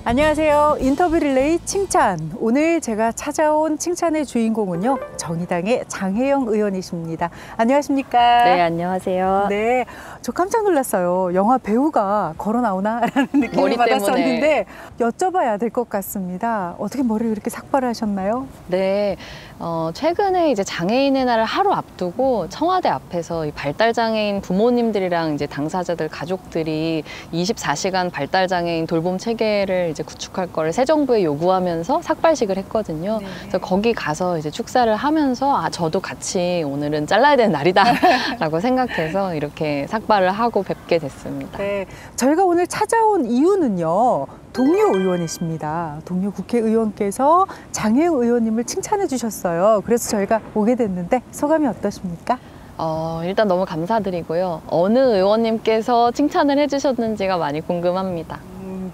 안녕하세요. 인터뷰 릴레이 칭찬. 오늘 제가 찾아온 칭찬의 주인공은요, 정의당의 장혜영 의원이십니다. 안녕하십니까? 네, 안녕하세요. 네, 저 깜짝 놀랐어요. 영화 배우가 걸어 나오나라는 느낌을 받았었는데 여쭤봐야 될 것 같습니다. 어떻게 머리를 이렇게 삭발하셨나요? 네, 최근에 이제 장애인의 날을 하루 앞두고 청와대 앞에서 이 발달장애인 부모님들이랑 이제 당사자들 가족들이 24시간 발달장애인 돌봄 체계를 이제 구축할 거를 새 정부에 요구하면서 삭발식을 했거든요. 네. 그래서 거기 가서 이제 축사를 하면서 저도 같이 오늘은 잘라야 되는 날이다라고 생각해서 이렇게 삭발을 하고 뵙게 됐습니다. 네, 저희가 오늘 찾아온 이유는요. 동료 의원이십니다. 동료 국회의원께서 장혜영 의원님을 칭찬해 주셨어요. 그래서 저희가 오게 됐는데 소감이 어떠십니까? 일단 너무 감사드리고요. 어느 의원님께서 칭찬을 해주셨는지가 많이 궁금합니다.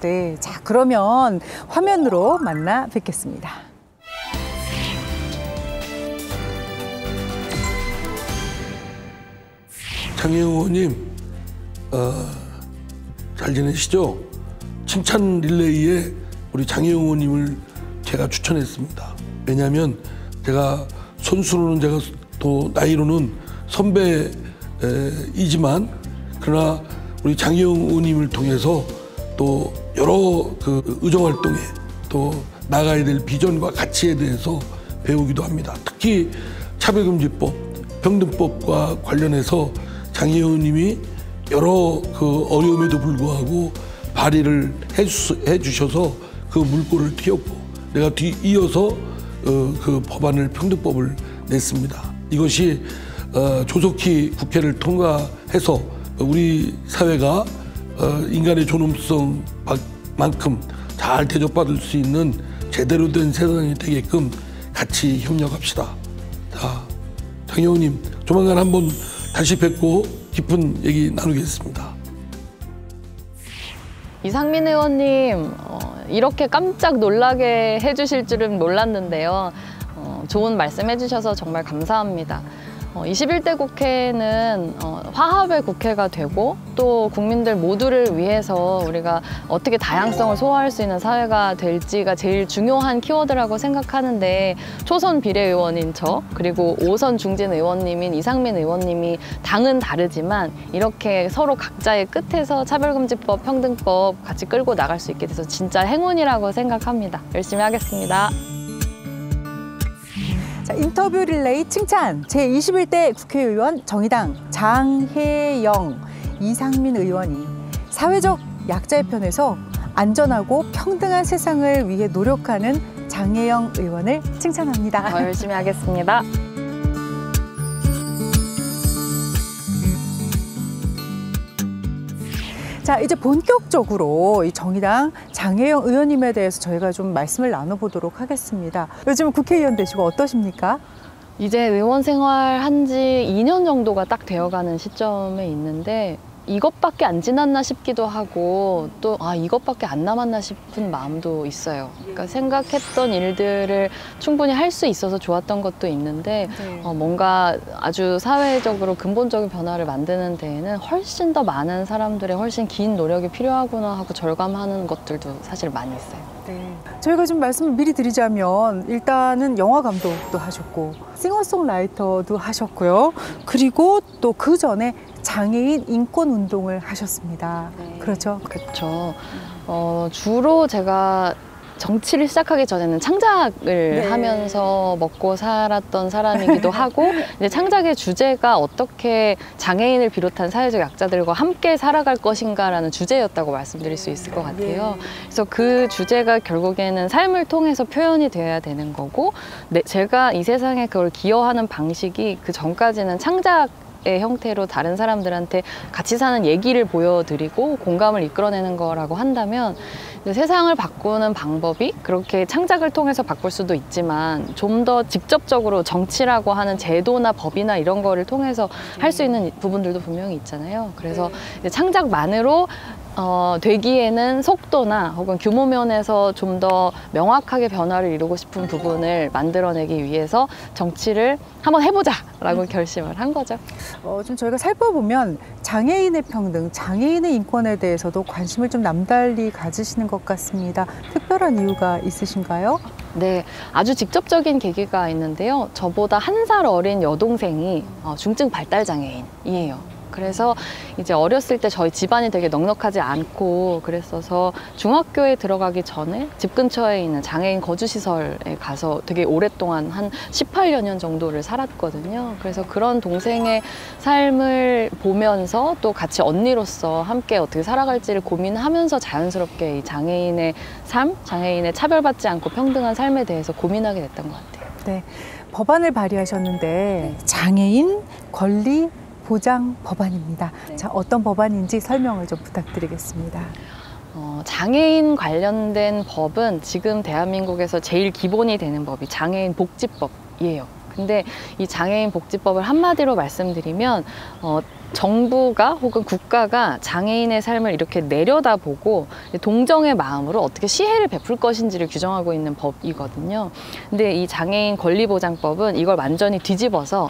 네, 자 그러면 화면으로 만나 뵙겠습니다. 장혜영 의원님, 잘 지내시죠? 칭찬 릴레이에 우리 장혜영 의원님을 제가 추천했습니다. 왜냐하면 제가 선수로는 제가 또 나이로는 선배이지만 그러나 우리 장혜영 의원님을 통해서 또 여러 그 의정활동에 또 나가야 될 비전과 가치에 대해서 배우기도 합니다. 특히 차별금지법, 평등법과 관련해서 장혜영 의원님이 여러 그 어려움에도 불구하고 발의를 해주셔서 그 물꼬를 튀었고 내가 이어서 그 법안을 평등법을 냈습니다. 이것이 조속히 국회를 통과해서 우리 사회가 인간의 존엄성만큼 잘 대접받을 수 있는 제대로 된 세상이 되게끔 같이 협력합시다. 자, 장혜영님 조만간 한번 다시 뵙고 깊은 얘기 나누겠습니다. 이상민 의원님, 이렇게 깜짝 놀라게 해주실 줄은 몰랐는데요. 좋은 말씀 해주셔서 정말 감사합니다. 21대 국회는 화합의 국회가 되고 또 국민들 모두를 위해서 우리가 어떻게 다양성을 소화할 수 있는 사회가 될지가 제일 중요한 키워드라고 생각하는데 초선 비례의원인 저 그리고 5선 중진 의원님인 이상민 의원님이 당은 다르지만 이렇게 서로 각자의 끝에서 차별금지법, 평등법 같이 끌고 나갈 수 있게 돼서 진짜 행운이라고 생각합니다. 열심히 하겠습니다. 인터뷰 릴레이 칭찬 제21대 국회의원 정의당 장혜영, 이상민 의원이 사회적 약자의 편에서 안전하고 평등한 세상을 위해 노력하는 장혜영 의원을 칭찬합니다. 더 열심히 하겠습니다. 자, 이제 본격적으로 이 정의당 장혜영 의원님에 대해서 저희가 좀 말씀을 나눠보도록 하겠습니다. 요즘 국회의원 되시고 어떠십니까? 이제 의원 생활 한 지 2년 정도가 딱 되어가는 시점에 있는데 이것밖에 안 지났나 싶기도 하고 또 이것밖에 안 남았나 싶은 마음도 있어요. 그러니까 생각했던 일들을 충분히 할 수 있어서 좋았던 것도 있는데 뭔가 아주 사회적으로 근본적인 변화를 만드는 데에는 훨씬 더 많은 사람들의 훨씬 긴 노력이 필요하구나 하고 절감하는 것들도 사실 많이 있어요. 네. 저희가 좀 말씀을 미리 드리자면 일단은 영화 감독도 하셨고 싱어송라이터도 하셨고요. 그리고 또 그 전에 장애인 인권 운동을 하셨습니다. 네. 그렇죠? 그렇죠. 주로 제가 정치를 시작하기 전에는 창작을 하면서 먹고 살았던 사람이기도 하고 이제 창작의 주제가 어떻게 장애인을 비롯한 사회적 약자들과 함께 살아갈 것인가라는 주제였다고 말씀드릴 수 있을 것 같아요. 그래서 그 주제가 결국에는 삶을 통해서 표현이 되어야 되는 거고 제가 이 세상에 그걸 기여하는 방식이 그 전까지는 창작 의 형태로 다른 사람들한테 같이 사는 얘기를 보여드리고 공감을 이끌어내는 거라고 한다면 세상을 바꾸는 방법이 그렇게 창작을 통해서 바꿀 수도 있지만 좀 더 직접적으로 정치라고 하는 제도나 법이나 이런 거를 통해서 할 수 있는 부분들도 분명히 있잖아요. 그래서 이제 창작만으로 되기에는 속도나 혹은 규모 면에서 좀 더 명확하게 변화를 이루고 싶은 부분을 만들어내기 위해서 정치를 한번 해보자라고 결심을 한 거죠. 좀 저희가 살펴보면 장애인의 평등, 장애인의 인권에 대해서도 관심을 좀 남달리 가지시는 것 같습니다. 특별한 이유가 있으신가요? 네, 아주 직접적인 계기가 있는데요. 저보다 1살 어린 여동생이 중증 발달 장애인이에요. 그래서 이제 어렸을 때 저희 집안이 되게 넉넉하지 않고 그랬어서 중학교에 들어가기 전에 집 근처에 있는 장애인 거주시설에 가서 되게 오랫동안 한 18여 년 정도를 살았거든요. 그래서 그런 동생의 삶을 보면서 또 같이 언니로서 함께 어떻게 살아갈지를 고민하면서 자연스럽게 이 장애인의 삶, 장애인의 차별받지 않고 평등한 삶에 대해서 고민하게 됐던 것 같아요. 네, 법안을 발의하셨는데 장애인 권리 보장 법안입니다. 네. 자, 어떤 법안인지 설명을 좀 부탁드리겠습니다. 장애인 관련된 법은 지금 대한민국에서 제일 기본이 되는 법이 장애인 복지법이에요. 근데 이 장애인 복지법을 한마디로 말씀드리면 정부가 혹은 국가가 장애인의 삶을 이렇게 내려다보고 동정의 마음으로 어떻게 시혜를 베풀 것인지를 규정하고 있는 법이거든요. 근데 이 장애인 권리보장법은 이걸 완전히 뒤집어서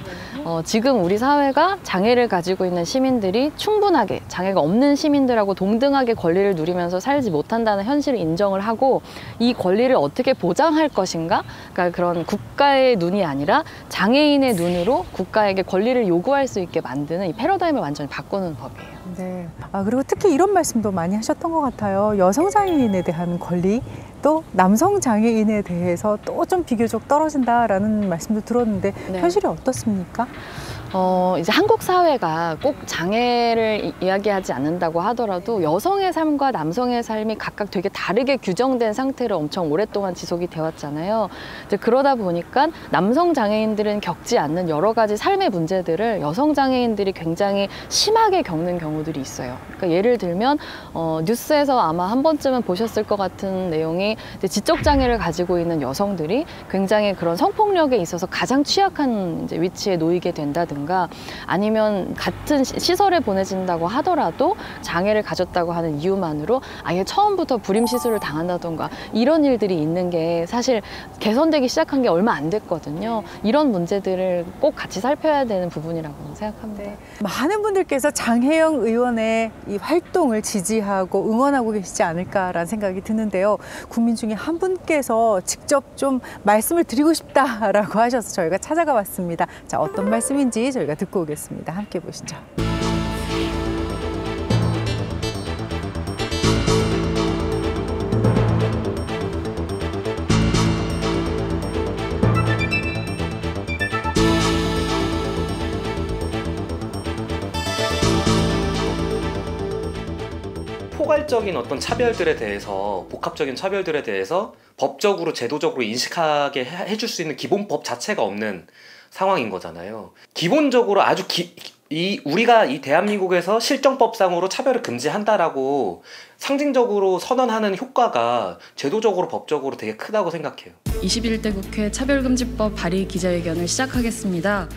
지금 우리 사회가 장애를 가지고 있는 시민들이 충분하게 장애가 없는 시민들하고 동등하게 권리를 누리면서 살지 못한다는 현실을 인정을 하고 이 권리를 어떻게 보장할 것인가? 그러니까 그런 국가의 눈이 아니라 장애인의 눈으로 국가에게 권리를 요구할 수 있게 만드는 이 패러다임을 완전히 바꾸는 법이에요. 네. 그리고 특히 이런 말씀도 많이 하셨던 것 같아요. 여성 장애인에 대한 권리, 또 남성 장애인에 대해서 또 좀 비교적 떨어진다라는 말씀도 들었는데 네. 현실이 어떻습니까? 이제 한국 사회가 꼭 장애를 이야기하지 않는다고 하더라도 여성의 삶과 남성의 삶이 각각 되게 다르게 규정된 상태로 엄청 오랫동안 지속이 되었잖아요. 이제 그러다 보니까 남성 장애인들은 겪지 않는 여러 가지 삶의 문제들을 여성 장애인들이 굉장히 심하게 겪는 경우들이 있어요. 그러니까 예를 들면 뉴스에서 아마 한 번쯤은 보셨을 것 같은 내용이 이제 지적 장애를 가지고 있는 여성들이 굉장히 그런 성폭력에 있어서 가장 취약한 이제 위치에 놓이게 된다든가 아니면 같은 시설에 보내진다고 하더라도 장애를 가졌다고 하는 이유만으로 아예 처음부터 불임 시술을 당한다던가 이런 일들이 있는 게 사실 개선되기 시작한 게 얼마 안 됐거든요. 이런 문제들을 꼭 같이 살펴야 되는 부분이라고 생각합니다. 네. 많은 분들께서 장혜영 의원의 이 활동을 지지하고 응원하고 계시지 않을까라는 생각이 드는데요. 국민 중에 한 분께서 직접 좀 말씀을 드리고 싶다라고 하셔서 저희가 찾아가 봤습니다. 자, 어떤 말씀인지 저희가 듣고 오겠습니다. 함께 보시죠. 포괄적인 어떤 차별들에 대해서, 복합적인 차별들에 대해서 법적으로 제도적으로 인식하게 해줄 수 있는 기본법 자체가 없는 상황인 거잖아요. 기본적으로 아주 우리가 이 대한민국에서 실정법상으로 차별을 금지한다라고 상징적으로 선언하는 효과가 제도적으로 법적으로 되게 크다고 생각해요. 21대 국회 차별금지법 발의 기자회견을 시작하겠습니다.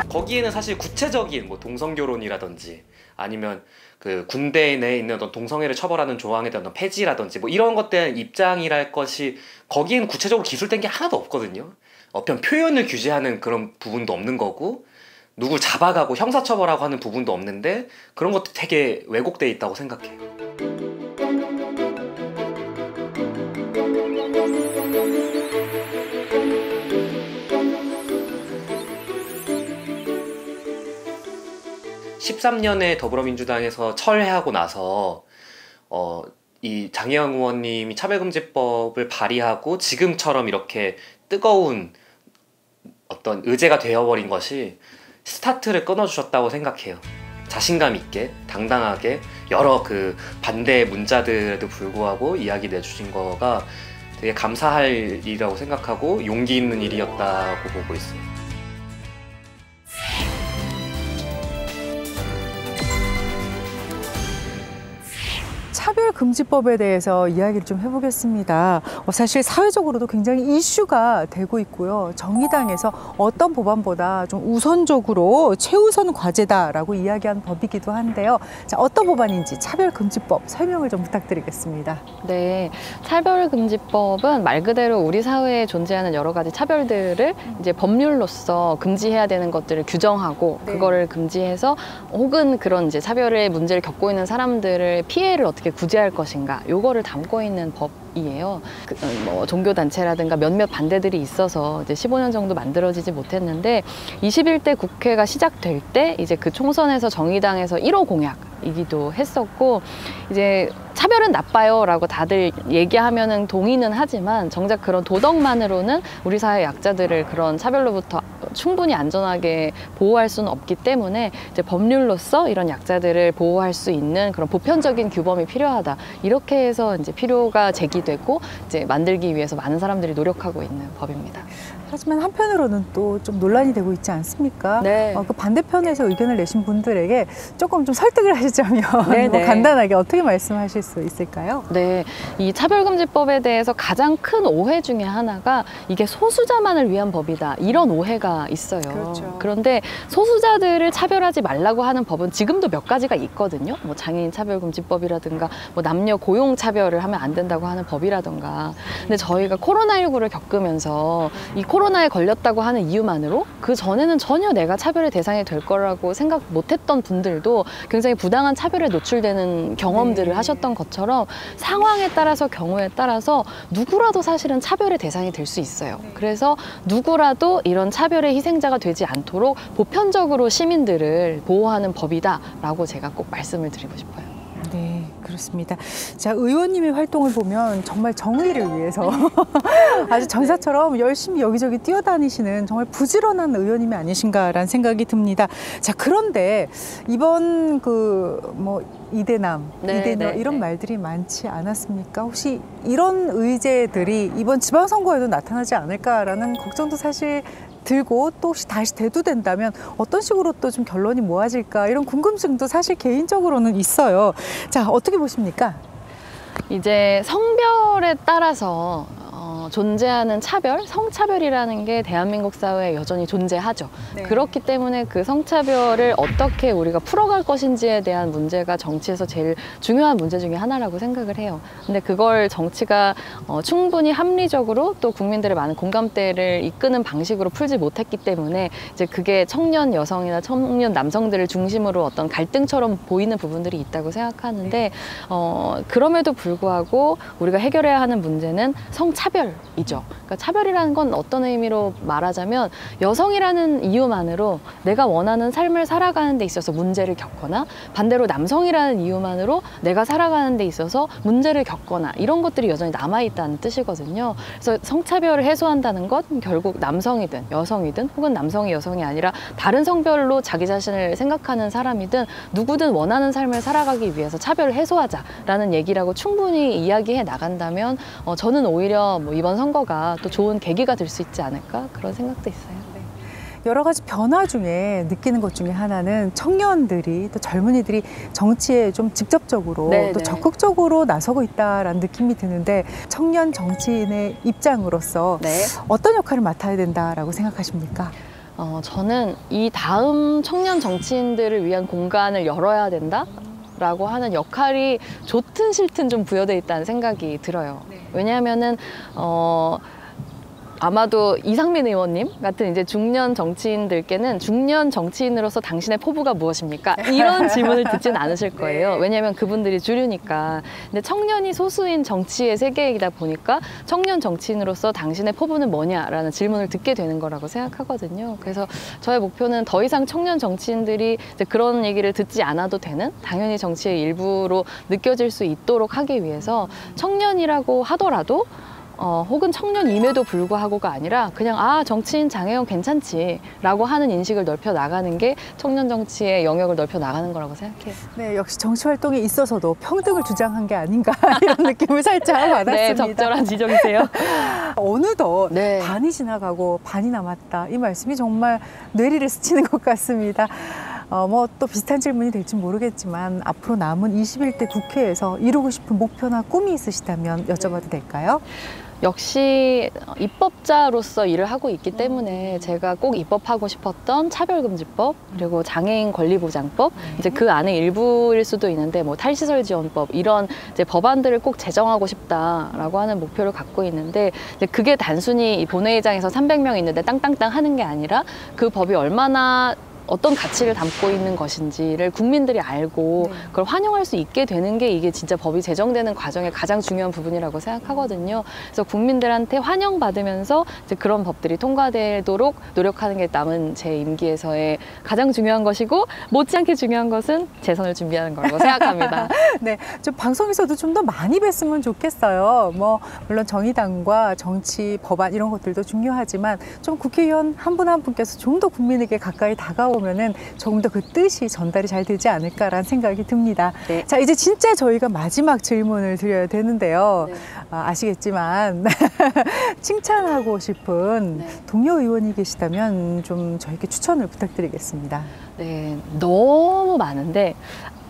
거기에는 사실 구체적인 뭐 동성결혼이라든지 아니면 그 군대 내에 있는 어떤 동성애를 처벌하는 조항에 대한 폐지라든지 뭐 이런 것들은 입장이랄 것이 거기에는 구체적으로 기술된 게 하나도 없거든요. 어떤 표현을 규제하는 그런 부분도 없는 거고 누굴 잡아가고 형사처벌하고 하는 부분도 없는데 그런 것도 되게 왜곡돼 있다고 생각해요. (13년에) 더불어민주당에서 철회하고 나서 이 장혜영 의원님이 차별금지법을 발의하고 지금처럼 이렇게 뜨거운 어떤 의제가 되어버린 것이 스타트를 끊어주셨다고 생각해요. 자신감 있게 당당하게 여러 그 반대 문자들에도 불구하고 이야기 내주신 거가 되게 감사할 일이라고 생각하고 용기 있는 일이었다고 보고 있어요. 차별금지법에 대해서 이야기를 좀 해보겠습니다. 사실 사회적으로도 굉장히 이슈가 되고 있고요. 정의당에서 어떤 법안보다 좀 우선적으로 최우선 과제다라고 이야기한 법이기도 한데요. 자, 어떤 법안인지 차별금지법 설명을 좀 부탁드리겠습니다. 네, 차별금지법은 말 그대로 우리 사회에 존재하는 여러 가지 차별들을 이제 법률로서 금지해야 되는 것들을 규정하고 네. 그거를 금지해서 혹은 그런 이제 차별의 문제를 겪고 있는 사람들의 피해를 어떻게 구제할 것인가 요거를 담고 있는 법이에요. 뭐 종교 단체라든가 몇몇 반대들이 있어서 이제 15년 정도 만들어지지 못했는데 21대 국회가 시작될 때 이제 그 총선에서 정의당에서 1호 공약이기도 했었고 이제 차별은 나빠요 라고 다들 얘기하면은 동의는 하지만 정작 그런 도덕만으로는 우리 사회 약자들을 그런 차별로부터 충분히 안전하게 보호할 수는 없기 때문에 이제 법률로서 이런 약자들을 보호할 수 있는 그런 보편적인 규범이 필요하다. 이렇게 해서 이제 필요가 제기되고 이제 만들기 위해서 많은 사람들이 노력하고 있는 법입니다. 하지만 한편으로는 또 좀 논란이 되고 있지 않습니까? 네. 그 반대편에서 의견을 내신 분들에게 조금 좀 설득을 하시자면 네, 뭐 네. 간단하게 어떻게 말씀하실 수 있을까요? 네, 이 차별금지법에 대해서 가장 큰 오해 중에 하나가 이게 소수자만을 위한 법이다. 이런 오해가 있어요. 그렇죠. 그런데 소수자들을 차별하지 말라고 하는 법은 지금도 몇 가지가 있거든요. 뭐 장애인 차별금지법이라든가 뭐 남녀 고용 차별을 하면 안 된다고 하는 법이라든가. 근데 저희가 코로나19를 겪으면서 이 코로나에 걸렸다고 하는 이유만으로 그 전에는 전혀 내가 차별의 대상이 될 거라고 생각 못했던 분들도 굉장히 부당한 차별에 노출되는 경험들을 네. 하셨던 것처럼 상황에 따라서 경우에 따라서 누구라도 사실은 차별의 대상이 될 수 있어요. 그래서 누구라도 이런 차별의 희생자가 되지 않도록 보편적으로 시민들을 보호하는 법이다라고 제가 꼭 말씀을 드리고 싶어요. 네, 그렇습니다. 자, 의원님의 활동을 보면 정말 정의를 위해서 아주 전사처럼 열심히 여기저기 뛰어다니시는 정말 부지런한 의원님이 아니신가라는 생각이 듭니다. 자, 그런데 이번 뭐 이대남, 네, 이대녀 네, 이런 네. 말들이 많지 않았습니까? 혹시 이런 의제들이 이번 지방선거에도 나타나지 않을까라는 걱정도 사실 들고 또 혹시 다시 대두된다면 어떤 식으로 또 좀 결론이 모아질까 이런 궁금증도 사실 개인적으로는 있어요. 자, 어떻게 보십니까? 이제 성별에 따라서 존재하는 차별, 성차별이라는 게 대한민국 사회에 여전히 존재하죠. 네. 그렇기 때문에 그 성차별을 어떻게 우리가 풀어갈 것인지에 대한 문제가 정치에서 제일 중요한 문제 중에 하나라고 생각을 해요. 근데 그걸 정치가 충분히 합리적으로 또 국민들의 많은 공감대를 이끄는 방식으로 풀지 못했기 때문에 이제 그게 청년 여성이나 청년 남성들을 중심으로 어떤 갈등처럼 보이는 부분들이 있다고 생각하는데 그럼에도 불구하고 우리가 해결해야 하는 문제는 성차별 이죠. 그러니까 차별이라는 건 어떤 의미로 말하자면 여성이라는 이유만으로 내가 원하는 삶을 살아가는 데 있어서 문제를 겪거나 반대로 남성이라는 이유만으로 내가 살아가는 데 있어서 문제를 겪거나 이런 것들이 여전히 남아있다는 뜻이거든요. 그래서 성차별을 해소한다는 건 결국 남성이든 여성이든 혹은 남성이 여성이 아니라 다른 성별로 자기 자신을 생각하는 사람이든 누구든 원하는 삶을 살아가기 위해서 차별을 해소하자라는 얘기라고 충분히 이야기해 나간다면 저는 오히려 뭐 이번 선거가 또 좋은 계기가 될 수 있지 않을까 그런 생각도 있어요. 여러 가지 변화 중에 느끼는 것 중에 하나는 청년들이 또 젊은이들이 정치에 좀 직접적으로 네, 또 네. 적극적으로 나서고 있다라는 느낌이 드는데 청년 정치인의 입장으로서 네. 어떤 역할을 맡아야 된다라고 생각하십니까? 저는 이 다음 청년 정치인들을 위한 공간을 열어야 된다? 라고 하는 역할이 좋든 싫든 좀 부여돼 있다는 생각이 들어요. 왜냐하면은 아마도 이상민 의원님 같은 이제 중년 정치인들께는 중년 정치인으로서 당신의 포부가 무엇입니까? 이런 질문을 듣진 않으실 거예요. 왜냐하면 그분들이 주류니까. 근데 청년이 소수인 정치의 세계이다 보니까 청년 정치인으로서 당신의 포부는 뭐냐라는 질문을 듣게 되는 거라고 생각하거든요. 그래서 저의 목표는 더 이상 청년 정치인들이 이제 그런 얘기를 듣지 않아도 되는 당연히 정치의 일부로 느껴질 수 있도록 하기 위해서 청년이라고 하더라도 혹은 청년임에도 불구하고가 아니라 그냥 정치인 장혜영 괜찮지 라고 하는 인식을 넓혀 나가는 게 청년 정치의 영역을 넓혀 나가는 거라고 생각해요. 네, 역시 정치 활동에 있어서도 평등을 주장한 게 아닌가 이런 느낌을 살짝 받았습니다. 네, 적절한 지적이세요. 어느덧 네. 반이 지나가고 반이 남았다. 이 말씀이 정말 뇌리를 스치는 것 같습니다. 뭐 또 비슷한 질문이 될지 모르겠지만 앞으로 남은 21대 국회에서 이루고 싶은 목표나 꿈이 있으시다면 여쭤봐도 될까요? 역시 입법자로서 일을 하고 있기 때문에 제가 꼭 입법하고 싶었던 차별금지법 그리고 장애인 권리보장법 이제 그 안에 일부일 수도 있는데 뭐 탈시설 지원법 이런 이제 법안들을 꼭 제정하고 싶다라고 하는 목표를 갖고 있는데 이제 그게 단순히 이 본회의장에서 300명 있는데 땅땅땅 하는 게 아니라 그 법이 얼마나 어떤 가치를 담고 있는 것인지를 국민들이 알고 그걸 환영할 수 있게 되는 게 이게 진짜 법이 제정되는 과정의 가장 중요한 부분이라고 생각하거든요. 그래서 국민들한테 환영받으면서 이제 그런 법들이 통과되도록 노력하는 게 남은 제 임기에서의 가장 중요한 것이고 못지않게 중요한 것은 재선을 준비하는 거라고 생각합니다. 네, 좀 방송에서도 좀 더 많이 뵀으면 좋겠어요. 뭐 물론 정의당과 정치, 법안 이런 것들도 중요하지만 좀 국회의원 한 분 한 분께서 좀 더 국민에게 가까이 다가오면은 조금 더 그 뜻이 전달이 잘 되지 않을까라는 생각이 듭니다. 네. 자, 이제 진짜 저희가 마지막 질문을 드려야 되는데요. 네. 아시겠지만 칭찬하고 싶은 네. 동료 의원이 계시다면 좀 저에게 추천을 부탁드리겠습니다. 네, 너무 많은데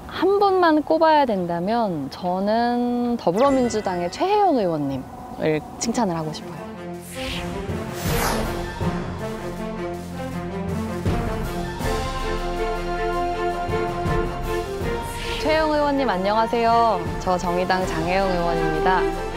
한 분만 꼽아야 된다면 저는 더불어민주당의 최혜영 의원님을 칭찬을 하고 싶어요. 최혜영 의원님 안녕하세요. 저 정의당 장혜영 의원입니다.